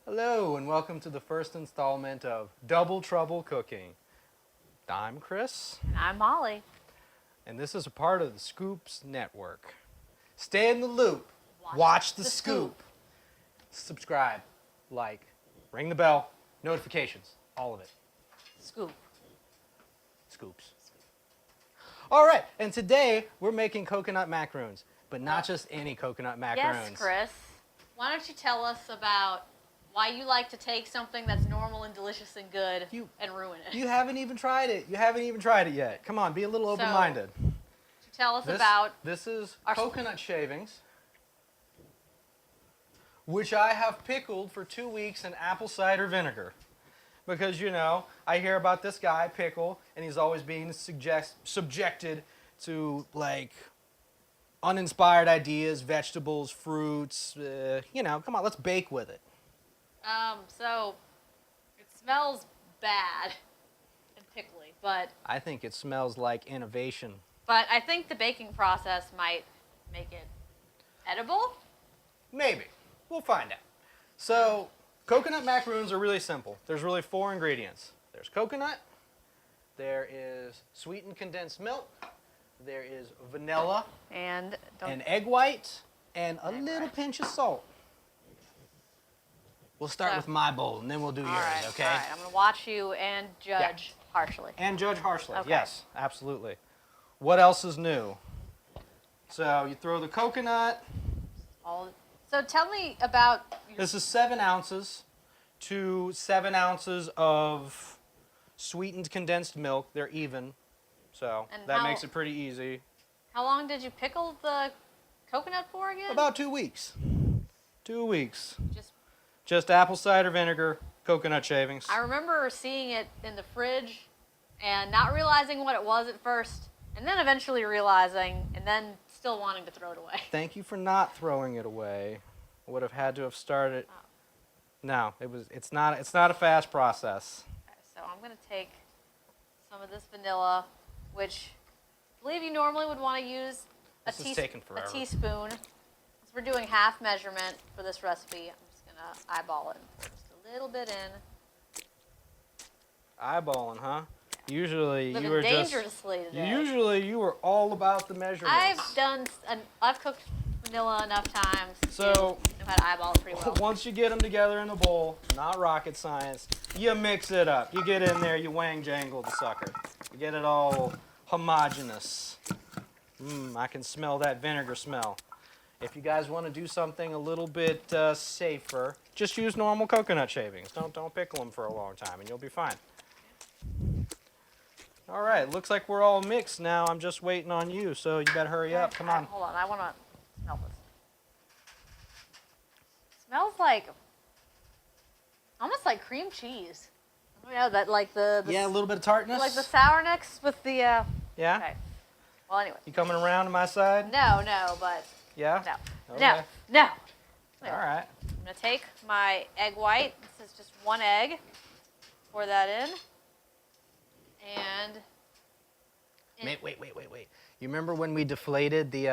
Hello and welcome to the first installment of Double Trouble Cooking. I'm Chris, And I'm Molly. and this is a part of the Scoops Network. Stay in the loop, watch the scoop. Subscribe, like, ring the bell, notifications, all of it. Scoop. Scoops. All right, and today we're making coconut macaroons, but not just any coconut macaroons. Yes, Chris. Why don't you tell us about why you like to take something that's normal and delicious and good and ruin it? You haven't even tried it. You haven't even tried it yet. Come on, be a little open-minded. Tell us about... This is coconut shavings, which I have pickled for 2 weeks in apple cider vinegar. Because, you know, I hear about this guy, Pickle, and he's always being subjected to, like, uninspired ideas, vegetables, fruits. You know, come on, let's bake with it. So, it smells bad and pickly, but... I think it smells like innovation. But I think the baking process might make it edible? Maybe. We'll find out. So, coconut macaroons are really simple. There's really 4 ingredients. There's coconut, there is sweetened condensed milk, there is vanilla, and an egg white, and a little pinch of salt. We'll start with my bowl, and then we'll do yours, okay? All right, I'm going to watch you and judge harshly. And judge harshly, Okay. yes, absolutely. What else is new? So you throw the coconut. So tell me about... This is 7 ounces to 7 ounces of sweetened condensed milk. They're even, so that makes it pretty easy. How long did you pickle the coconut for again? About 2 weeks. 2 weeks. Just apple cider vinegar, coconut shavings. I remember seeing it in the fridge and not realizing what it was at first, and then eventually realizing, and then still wanting to throw it away. Thank you for not throwing it away. I would have had to have started. Oh. No, it's not a fast process. Okay, so I'm going to take some of this vanilla, which I believe you normally would want to use a teaspoon. Since we're doing half measurement for this recipe, I'm just going to eyeball it and put just a little bit in. Eyeballing, huh? Usually Living you were dangerously today. Usually you were all about the measurements. I've cooked vanilla enough times so to know how to eyeball it pretty well. Once you get them together in the bowl, not rocket science, you mix it up. You get in there, you wang jangle the sucker. You get it all homogeneous. I can smell that vinegar smell. If you guys want to do something a little bit safer, just use normal coconut shavings. Don't pickle them for a long time, and you'll be fine. All right, looks like we're all mixed now. I'm just waiting on you, so you better hurry up. Come on. Hold on, I want to smell this. It smells like, almost like cream cheese. Oh yeah, that like the a little bit of tartness. like the sourness with the. Yeah. Okay. Well, anyway. You coming around to my side? No, but. Yeah. No. Okay. No. All right. I'm gonna take my egg white. This is just 1 egg. Pour that in. And wait. You remember when we deflated the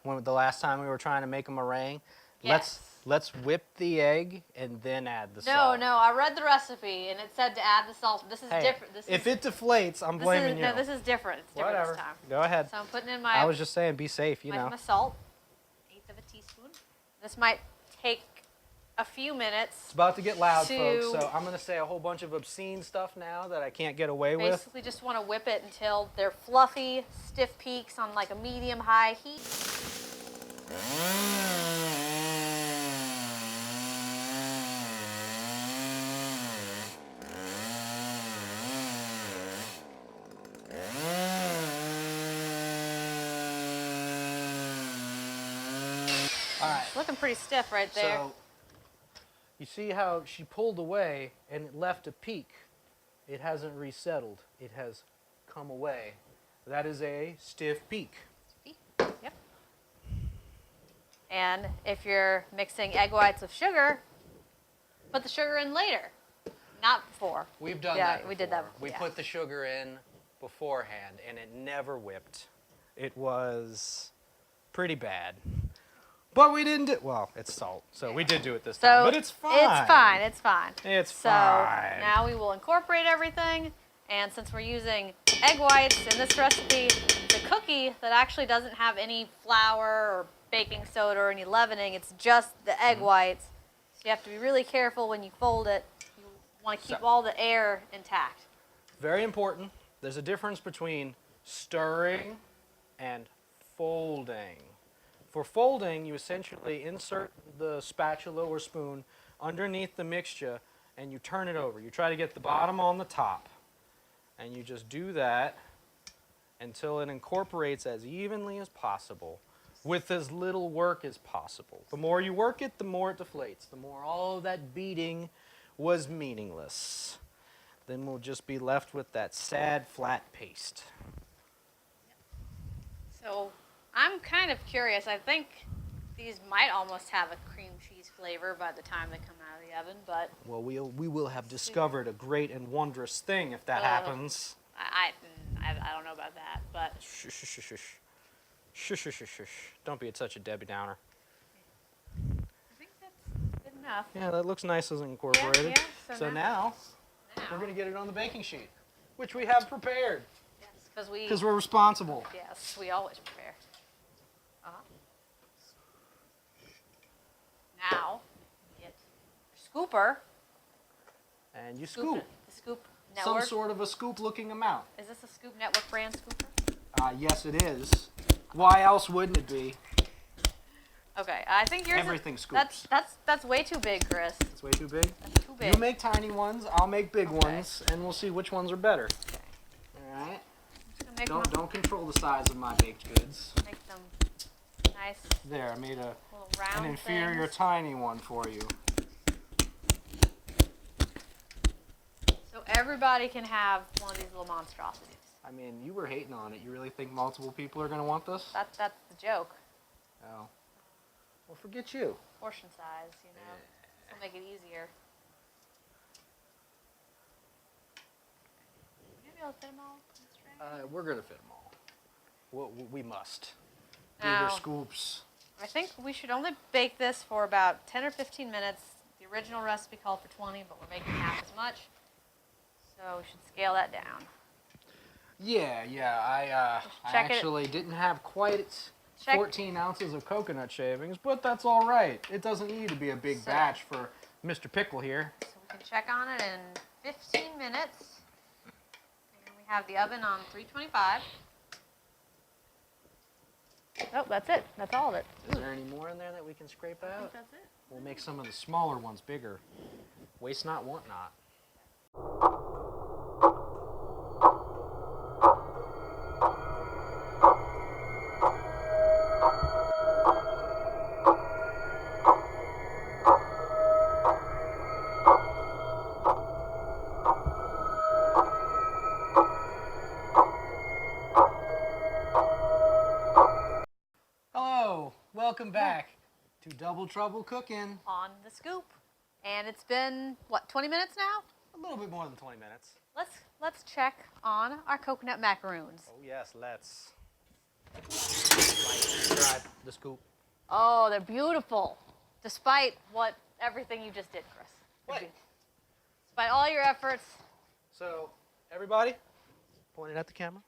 last time we were trying to make a meringue? Yes. Let's whip the egg and then add the salt. No, I read the recipe and it said to add the salt. This is different. If it deflates, I'm blaming you. No, this is different. It's different Whatever. this time. Go ahead. So I'm putting in my. I was just saying, be safe, you know. My salt, 1/8 of a teaspoon. This might take a few minutes. It's about to get loud, folks, so I'm going to say a whole bunch of obscene stuff now that I can't get away with. Basically just want to whip it until they're fluffy, stiff peaks on like a medium-high heat. All right. It's looking pretty stiff right there. So, you see how she pulled away and it left a peak. It hasn't resettled. It has come away. That is a stiff peak. Yep. And if you're mixing egg whites with sugar, put the sugar in later, not before. We've done that before. We did that before. We put the sugar in beforehand, and it never whipped. It was pretty bad. But we didn't do, well, it's salt, so we did do it this So time, but it's fine. It's fine, it's fine. It's so fine. Now we will incorporate everything, and since we're using egg whites in this recipe, the cookie that actually doesn't have any flour or baking soda or any leavening, it's just the egg whites. So you have to be really careful when you fold it. You want to keep all the air intact. Very important. There's a difference between stirring and folding. For folding, you essentially insert the spatula or spoon underneath the mixture and you turn it over. You try to get the bottom on the top. And you just do that until it incorporates as evenly as possible with as little work as possible. The more you work it, the more it deflates. The more all of that beating was meaningless. Then we'll just be left with that sad, flat paste. So I'm kind of curious. I think these might almost have a cream cheese flavor by the time they come out of the oven, but... Well, we will have discovered a great and wondrous thing if that happens. I don't know about that, but... Shush, shush, shush, shush. Shush, shush, shush, shush. Don't be such a Debbie Downer. I think that's good enough. Yeah, that looks nice as incorporated. Yeah, So now we're going to get it on the baking sheet, which we have prepared. Yes, because we're responsible. Yes, we always prepare. Now, get your scooper. And you scoop. The Scoop Network. Some sort of a scoop-looking amount. Is this a Scoop Network brand scooper? Yes, it is. Why else wouldn't it be? Okay, I think yours. Everything scoops. That's way too big, Chris. It's way too big? That's too big. You make tiny ones, I'll make big ones, and we'll see which ones are better. Okay. All right? Don't control the size of my baked goods. Make them nice. There, I made Little round an inferior things. tiny one for you. So everybody can have one of these little monstrosities. I mean, you were hating on it. You really think multiple people are going to want this? That's the joke. Oh. Well, forget you. Portion size, you know. This will make it easier. You gonna be able to fit them all in this tray? We're going to fit them all. We must. Now, Bigger scoops. I think we should only bake this for about 10 or 15 minutes. The original recipe called for 20, but we're making half as much. So we should scale that down. Yeah. I actually didn't have quite 14 ounces of coconut shavings, but that's all right. It doesn't need to be a big batch for Mr. Pickle here. So we can check on it in 15 minutes. And we have the oven on 325. Oh, that's it. That's all of it. Is there any more in there that we can scrape I think out? that's it. We'll make some of the smaller ones bigger. Waste not, want not. Welcome back to Double Trouble Cooking. On the scoop. And it's been, what, 20 minutes now? A little bit more than 20 minutes. Let's check on our coconut macaroons. Oh yes, let's. Describe the scoop. Oh, they're beautiful. Despite everything you just did, Chris. What? Despite all your efforts. So, everybody, point it at the camera.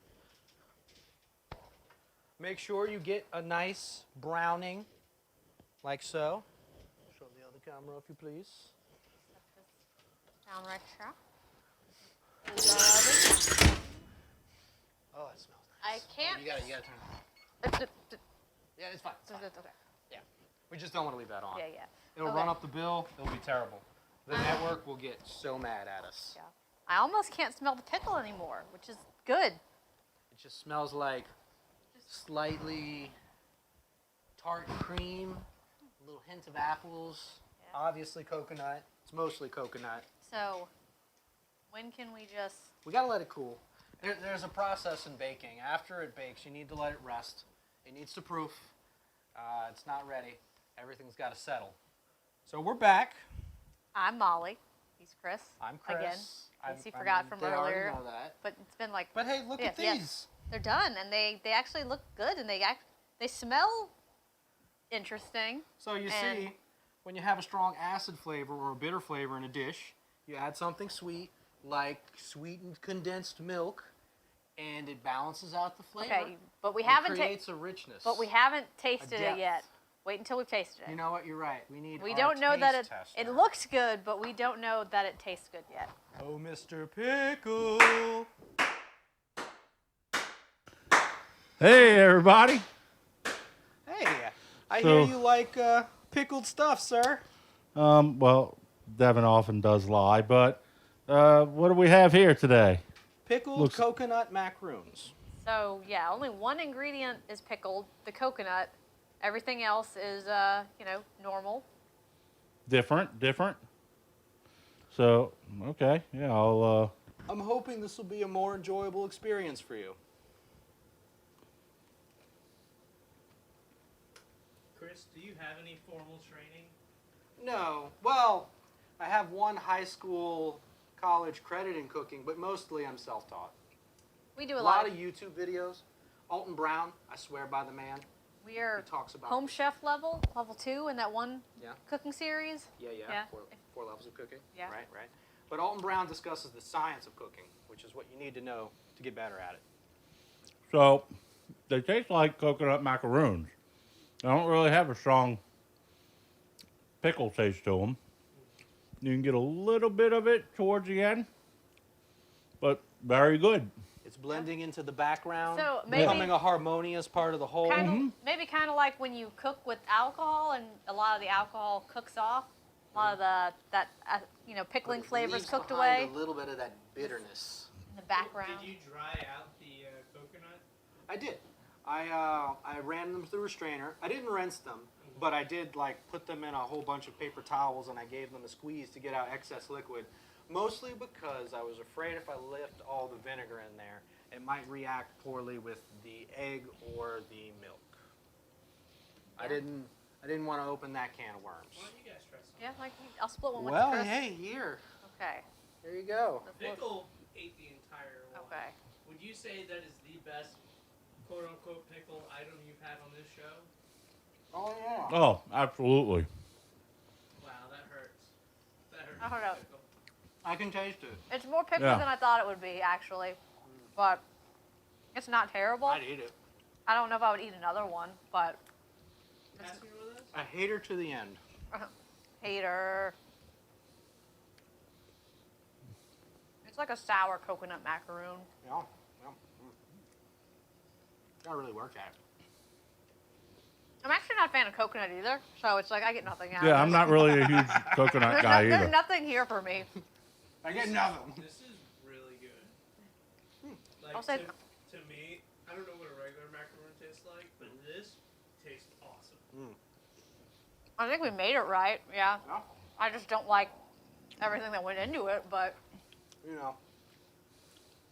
Make sure you get a nice browning, like so. Show the other camera, if you please. Down right here. Oh, it smells nice. I can't. Oh, you gotta turn it on. Yeah, it's fine. It's fine. Okay. Yeah. We just don't want to leave that on. Yeah. It'll run up the bill. It'll be terrible. The network will get so mad at us. Yeah. I almost can't smell the pickle anymore, which is good. It just smells like slightly tart cream, a little hint of apples, obviously coconut. It's mostly coconut. So, when can we just... We gotta let it cool. There's a process in baking. After it bakes, you need to let it rest. It needs to proof. It's not ready. Everything's gotta settle. So we're back. I'm Molly. He's Chris. I'm Chris. Again, in case you forgot from earlier. Know that. But it's been like... But hey, look at these. Yes. They're done, and they actually look good, and they smell interesting. So you see, when you have a strong acid flavor or a bitter flavor in a dish, you add something sweet, like sweetened condensed milk, and it balances out the flavor. Okay, but we and haven't creates a richness. But we haven't tasted it yet. Wait until we've tasted it. You know what? You're right. We don't know that it looks good, but we don't know that it tastes good yet. Oh, Mr. Pickle. Hey, everybody. Hey, I hear you like pickled stuff, sir. Well, Devin often does lie, but what do we have here today? Pickled coconut macaroons. So, yeah, only one ingredient is pickled, the coconut. Everything else is, normal. Different. So, okay, yeah, I'm hoping this will be a more enjoyable experience for you. Chris, do you have any formal training? No. Well, I have one high school, college credit in cooking, but mostly I'm self-taught. We do a lot of YouTube videos. Alton Brown, I swear by the man. We are he talks about home chef level 2 in that one cooking series. Yeah. Four levels of cooking. Yeah. Right. But Alton Brown discusses the science of cooking, which is what you need to know to get better at it. So, they taste like coconut macaroons. They don't really have a strong pickle taste to them. You can get a little bit of it towards the end, but very good. It's blending into the background, so maybe, becoming a harmonious part of the whole. Maybe kind of like when you cook with alcohol and a lot of the alcohol cooks off. A lot of pickling flavors cooked away. A little bit of that bitterness in the background. Did you dry out the coconut? I did. I ran them through a strainer. I didn't rinse them, but I did put them in a whole bunch of paper towels and I gave them a squeeze to get out excess liquid. Mostly because I was afraid if I left all the vinegar in there, it might react poorly with the egg or the milk. Yeah. I didn't want to open that can of worms. Why don't you guys try some? Yeah, I'll split one with Well, Chris. hey, here. Okay. There you go. Pickle ate the entire one. Okay. Would you say that is the best quote-unquote pickle item you've had on this show? Oh, yeah. Oh, absolutely. Wow, that hurts. That hurts. I don't know. Pickle. I can taste it. It's more pickle than I thought it would be, actually. But it's not terrible. I'd eat it. I don't know if I would eat another one, but... Pass me one of those? I hate her to the end. Hater. It's like a sour coconut macaroon. Yeah. That really worked at it. I'm actually not a fan of coconut either, so it's like I get nothing out of it. Yeah, I'm not really a huge coconut guy either. There's nothing here for me. I get nothing. This is really good. I'll say to me, I don't know what a regular macaroon tastes like, but this tastes awesome. I think we made it right, yeah. Yeah. I just don't like everything that went into it, but... You know,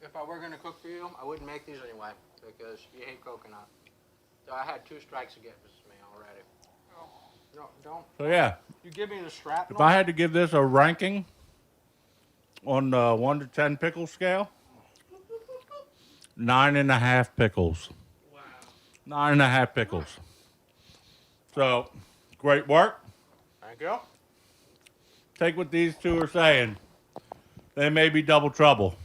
if I were going to cook for you, I wouldn't make these anyway, because you hate coconut. So I had 2 strikes against me already. No, don't. So yeah, You give me the strap. if I had to give this a ranking on the 1 to 10 pickle scale, 9.5 pickles. Wow. 9.5 pickles. So, great work. Thank you. Take what these two are saying. They may be double trouble,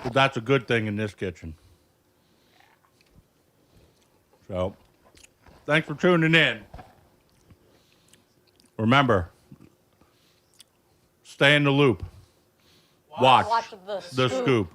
but that's a good thing in this kitchen. So, thanks for tuning in. Remember, stay in the loop. Watch Watch the the scoop.